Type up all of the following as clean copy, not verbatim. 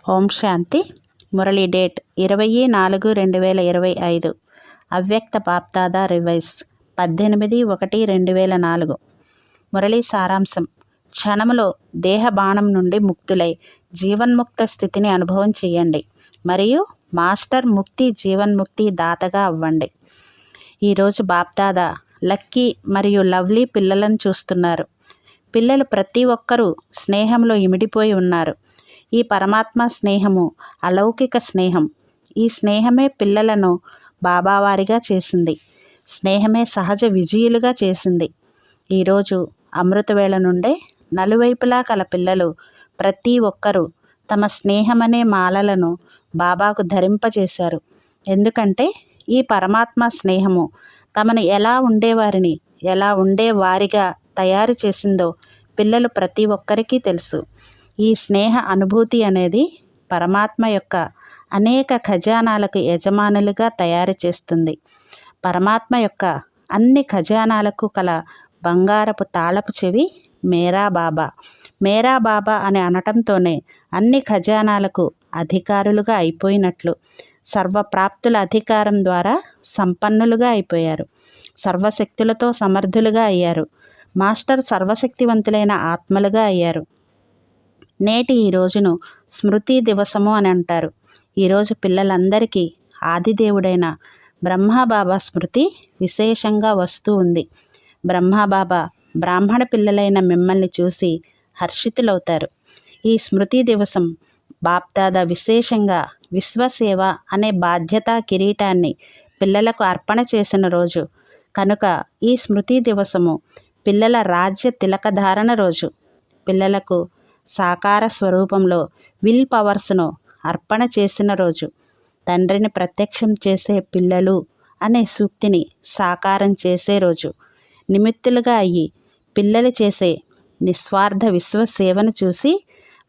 ఓం శాంతి. Murali date 20/4/2025. అవ్యక్త BapDada revise 18/1/2004. Murali సారాంశం: క్షణములో దేహ బాణం నుండి ముక్తులై జీవన్ముక్త స్థితిని అనుభవం చేయండి మరియు మాస్టర్ ముక్తి జీవన్ముక్తి దాతగా అవ్వండి. ఈరోజు బాప్దాదా లక్కీ మరియు లవ్లీ పిల్లలను చూస్తున్నారు. పిల్లలు ప్రతి ఒక్కరూ స్నేహంలో ఇమిడిపోయి ఉన్నారు. ఈ పరమాత్మ స్నేహము అలౌకిక స్నేహం. ఈ స్నేహమే పిల్లలను బాబావారిగా చేసింది. స్నేహమే సహజ విజయులుగా చేసింది. ఈరోజు అమృతవేళ నుండే నలువైపులా కల పిల్లలు ప్రతి ఒక్కరూ తమ స్నేహమనే మాలలను బాబాకు ధరింపజేశారు. ఎందుకంటే ఈ పరమాత్మ స్నేహము తమను ఎలా ఉండేవారిని ఎలా ఉండేవారిగా తయారు చేసిందో పిల్లలు ప్రతి ఒక్కరికి తెలుసు. ఈ స్నేహ అనుభూతి అనేది పరమాత్మ యొక్క అనేక ఖజానాలకు యజమానులుగా తయారు చేస్తుంది. పరమాత్మ యొక్క అన్ని ఖజానాలకు కల బంగారపు తాళపు చెవి మేరా బాబా. మేరా బాబా అని అనటంతోనే అన్ని ఖజానాలకు అధికారులుగా అయిపోయినట్లు. సర్వప్రాప్తుల అధికారం ద్వారా సంపన్నులుగా అయిపోయారు. సర్వశక్తులతో సమర్థులుగా అయ్యారు. మాస్టర్ సర్వశక్తివంతులైన ఆత్మలుగా అయ్యారు. నేటి ఈ రోజును స్మృతి దివసము అని అంటారు. ఈరోజు పిల్లలందరికీ ఆదిదేవుడైన బ్రహ్మబాబా స్మృతి విశేషంగా వస్తూ ఉంది. బ్రహ్మబాబా బ్రాహ్మణ పిల్లలైన మిమ్మల్ని చూసి హర్షితులవుతారు. ఈ స్మృతి దివసం బాప్దాదా విశేషంగా విశ్వసేవ అనే బాధ్యతా కిరీటాన్ని పిల్లలకు అర్పణ చేసిన రోజు కనుక ఈ స్మృతి దివసము పిల్లల రాజ్య తిలకధారణ రోజు. పిల్లలకు సాకార స్వరూపంలో విల్ పవర్స్ను అర్పణ చేసిన రోజు. తండ్రిని ప్రత్యక్షం చేసే పిల్లలు అనే సూక్తిని సాకారం చేసే రోజు. నిమిత్తులుగా అయ్యి పిల్లలు చేసే నిస్వార్థ విశ్వసేవను చూసి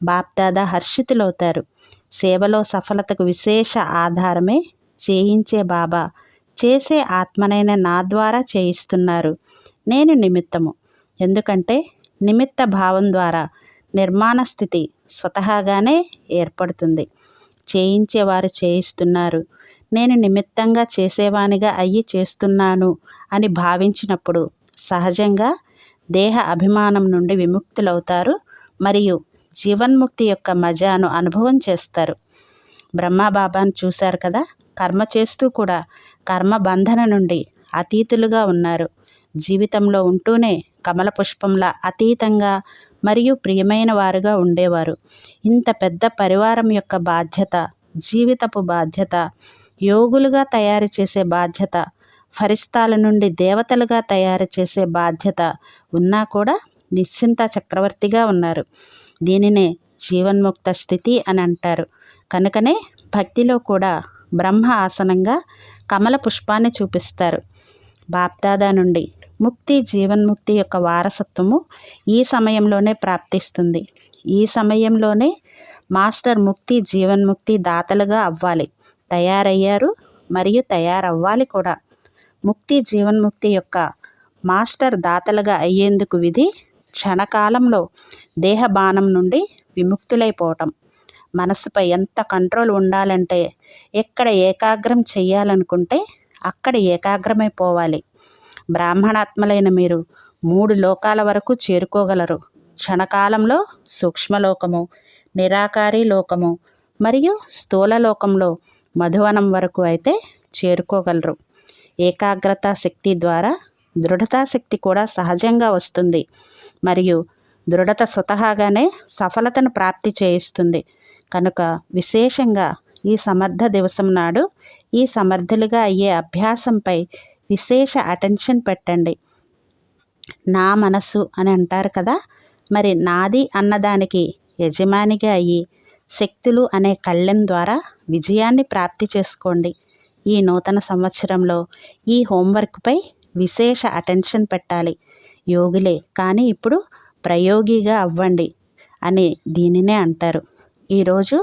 బాప్దాదా హర్షితులవుతారు. సేవలో సఫలతకు విశేష ఆధారమే చేయించే బాబా. చేసే ఆత్మనైన నా ద్వారా చేయిస్తున్నారు. నేను నిమిత్తము. ఎందుకంటే నిమిత్త భావం ద్వారా నిర్మాణ స్థితి స్వతహాగానే ఏర్పడుతుంది. చేయించేవారు చేయిస్తున్నారు. నేను నిమిత్తంగా చేసేవానిగా అయ్యి చేస్తున్నాను అని భావించినప్పుడు సహజంగా దేహ అభిమానం నుండి విముక్తులవుతారు మరియు జీవన్ముక్తి యొక్క మజాను అనుభవం చేస్తారు. బ్రహ్మబాబాను చూశారు కదా, కర్మ చేస్తూ కూడా కర్మ బంధన నుండి అతీతులుగా ఉన్నారు. జీవితంలో ఉంటూనే కమల పుష్పంలా అతీతంగా మరియు ప్రియమైన వారుగా ఉండేవారు. ఇంత పెద్ద పరివారం యొక్క బాధ్యత, జీవితపు బాధ్యత, యోగులుగా తయారు చేసే బాధ్యత, ఫరిస్తాల నుండి దేవతలుగా తయారు చేసే బాధ్యత ఉన్నా కూడా నిశ్చింత చక్రవర్తిగా ఉన్నారు. దీనినే జీవన్ముక్త స్థితి అని అంటారు. కనుకనే భక్తిలో కూడా బ్రహ్మ ఆసనంగా కమల పుష్పాన్ని చూపిస్తారు. బాప్దాదా నుండి ముక్తి జీవన్ముక్తి యొక్క వారసత్వము ఈ సమయంలోనే ప్రాప్తిస్తుంది. ఈ సమయంలోనే మాస్టర్ ముక్తి జీవన్ముక్తి దాతలుగా అవ్వాలి. తయారయ్యారు మరియు తయారవ్వాలి కూడా. ముక్తి జీవన్ముక్తి యొక్క మాస్టర్ దాతలుగా అయ్యేందుకు విధి క్షణకాలంలో దేహ బాణం నుండి విముక్తులైపోవటం. మనసుపై ఎంత కంట్రోల్ ఉండాలంటే ఎక్కడ ఏకాగ్రం చెయ్యాలనుకుంటే అక్కడ ఏకాగ్రమైపోవాలి. బ్రాహ్మణాత్మలైన మీరు 3 లోకాల వరకు చేరుకోగలరు. క్షణకాలంలో సూక్ష్మలోకము, నిరాకారి లోకము మరియు స్థూలలోకంలో మధువనం వరకు అయితే చేరుకోగలరు. ఏకాగ్రత శక్తి ద్వారా దృఢతా శక్తి కూడా సహజంగా వస్తుంది మరియు దృఢత స్వతహాగానే సఫలతను ప్రాప్తి చేయిస్తుంది. కనుక విశేషంగా ఈ సమర్థ దివసం నాడు ఈ సమర్థులుగా అయ్యే అభ్యాసంపై విశేష అటెన్షన్ పెట్టండి. నా మనసు అని అంటారు కదా, మరి నాది అన్నదానికి యజమానిగా అయ్యి శక్తులు అనే కళ్ళెం ద్వారా విజయాన్ని ప్రాప్తి చేసుకోండి. ఈ నూతన సంవత్సరంలో ఈ హోంవర్క్పై విశేష అటెన్షన్ పెట్టాలి. యోగులే కానీ ఇప్పుడు ప్రయోగిగా అవ్వండి అని దీనినే అంటారు. ఈరోజు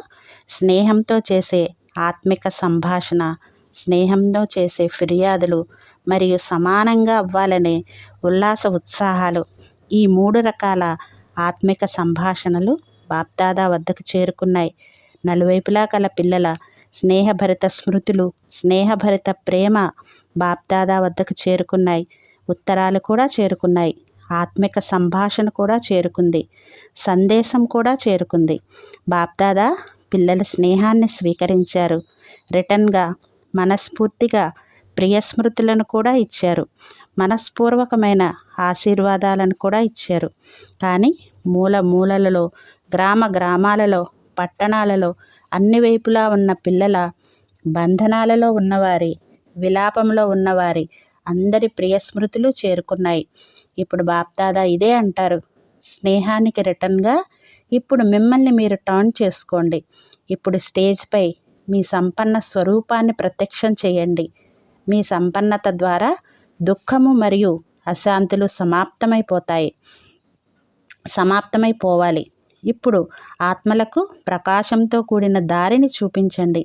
స్నేహంతో చేసే ఆత్మిక సంభాషణ, స్నేహంతో చేసే ఫిర్యాదులు మరియు సమానంగా అవ్వాలనే ఉల్లాస ఉత్సాహాలు, ఈ 3 రకాల ఆత్మిక సంభాషణలు బాప్దాదా వద్దకు చేరుకున్నాయి. నలువైపులా కల పిల్లల స్నేహభరిత స్మృతులు, స్నేహభరిత ప్రేమ బాప్దాదా వద్దకు చేరుకున్నాయి. ఉత్తరాలు కూడా చేరుకున్నాయి. ఆత్మిక సంభాషణ కూడా చేరుకుంది. సందేశం కూడా చేరుకుంది. బాప్దాదా పిల్లల స్నేహాన్ని స్వీకరించారు. రిటర్న్గా మనస్ఫూర్తిగా ప్రియ స్మృతులను కూడా ఇచ్చారు. మనస్పూర్వకమైన ఆశీర్వాదాలను కూడా ఇచ్చారు. కానీ మూల మూలలలో, గ్రామాలలో, పట్టణాలలో అన్ని వైపులా ఉన్న పిల్లల బంధనాలలో ఉన్నవారి, విలాపంలో ఉన్నవారి అందరి ప్రియ స్మృతులు చేరుకున్నాయి. ఇప్పుడు బాప్దాదా ఇదే అంటారు, స్నేహానికి రిటర్న్గా ఇప్పుడు మిమ్మల్ని మీరు టర్న్ చేసుకోండి. ఇప్పుడు స్టేజ్పై మీ సంపన్న స్వరూపాన్ని ప్రత్యక్షం చేయండి. మీ సంపన్నత ద్వారా దుఃఖము మరియు అశాంతులు సమాప్తమైపోవాలి. ఇప్పుడు ఆత్మలకు ప్రకాశంతో కూడిన దారిని చూపించండి.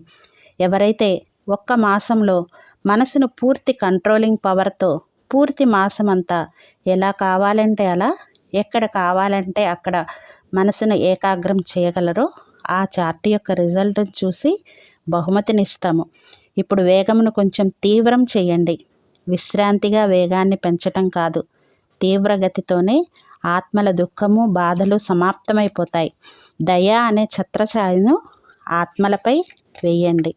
ఎవరైతే ఒక్క మాసంలో మనసును పూర్తి కంట్రోలింగ్ పవర్తో పూర్తి మాసమంతా ఎలా కావాలంటే అలా, ఎక్కడ కావాలంటే అక్కడ మనసును ఏకాగ్రం చేయగలరో ఆ చార్ట్ యొక్క రిజల్ట్ని చూసి బహుమతినిస్తాము. ఇప్పుడు వేగమును కొంచెం తీవ్రం చేయండి. విశ్రాంతిగా వేగాన్ని పెంచటం కాదు, తీవ్రగతితోనే ఆత్మల దుఃఖము, బాధలు సమాప్తమైపోతాయి. దయ అనే ఛత్రఛాయను ఆత్మలపై వేయండి.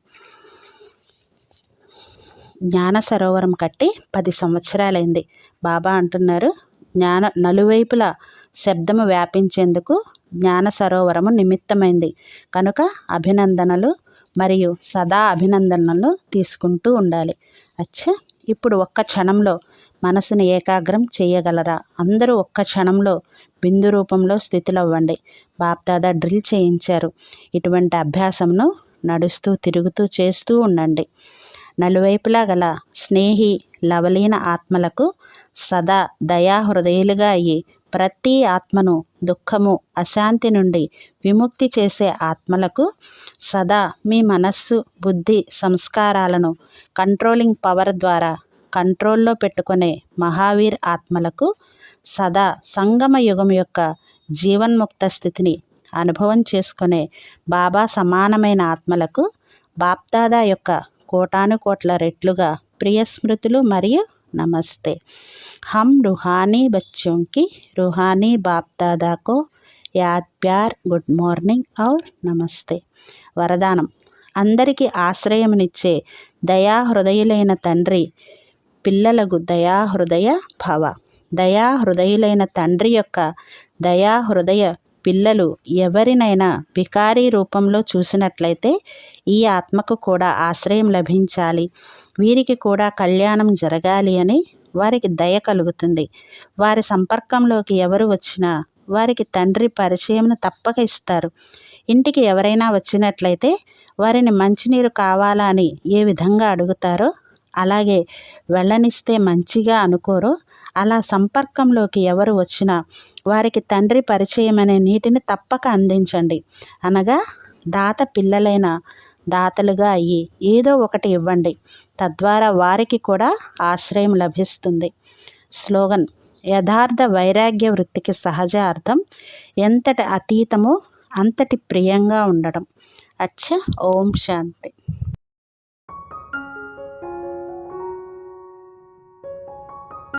జ్ఞాన సరోవరం కట్టి 10 సంవత్సరాలైంది. బాబా అంటున్నారు, నలువైపుల శబ్దము వ్యాపించేందుకు జ్ఞాన సరోవరము నిమిత్తమైంది. కనుక అభినందనలు మరియు సదా అభినందనలు తీసుకుంటూ ఉండాలి. అచ్చా, ఇప్పుడు ఒక్క క్షణంలో మనసును ఏకాగ్రం చేయగలరా? అందరూ ఒక్క క్షణంలో బిందు రూపంలో స్థితిలవ్వండి. బాప్దాదా డ్రిల్ చేయించారు. ఇటువంటి అభ్యాసంను నడుస్తూ, తిరుగుతూ చేస్తూ ఉండండి. నలువైపులా గల స్నేహి లవలీన ఆత్మలకు సదా దయాహృదయులుగా అయ్యి ప్రతి ఆత్మను దుఃఖము, అశాంతి నుండి విముక్తి చేసే ఆత్మలకు సదా మీ మనస్సు, బుద్ధి, సంస్కారాలను కంట్రోలింగ్ పవర్ ద్వారా కంట్రోల్లో పెట్టుకునే మహావీర్ ఆత్మలకు సదా సంగమ యుగం యొక్క జీవన్ముక్త స్థితిని అనుభవం చేసుకునే బాబా సమానమైన ఆత్మలకు బాప్దాదా యొక్క కోటానుకోట్ల రెట్లుగా ప్రియ స్మృతులు మరియు నమస్తే. హమ్ రుహానీ బచ్చోं की रूहानी बाप दादा को याद, प्यार, గుడ్ మార్నింగ్ ఔర్ నమస్తే. వరదానం. అందరికీ ఆశ్రయమునిచ్చే దయాహృదయులైన తండ్రి పిల్లలకు దయాహృదయ భవ. దయాహృదయులైన తండ్రి యొక్క దయాహృదయ పిల్లలు ఎవరినైనా భికారీ రూపంలో చూసినట్లయితే ఈ ఆత్మకు కూడా ఆశ్రయం లభించాలి, వీరికి కూడా కళ్యాణం జరగాలి అని వారికి దయ కలుగుతుంది. వారి సంపర్కంలోకి ఎవరు వచ్చినా వారికి తండ్రి పరిచయంను తప్పక ఇస్తారు. ఇంటికి ఎవరైనా వచ్చినట్లయితే వారిని మంచినీరు కావాలా అని ఏ విధంగా అడుగుతారో, అలాగే వెళ్ళనిస్తే మంచిగా అనుకోరో, అలా సంపర్కంలోకి ఎవరు వచ్చినా వారికి తండ్రి పరిచయం అనే నీటిని తప్పక అందించండి. అనగా దాత పిల్లలైన దాతలుగా అయ్యి ఏదో ఒకటి ఇవ్వండి. తద్వారా వారికి కూడా ఆశ్రయం లభిస్తుంది. స్లోగన్. యథార్థ వైరాగ్య వృత్తికి సహజ అర్థం ఎంతటి అతీతమో అంతటి ప్రియంగా ఉండడం. అచ్చా, ఓం శాంతి.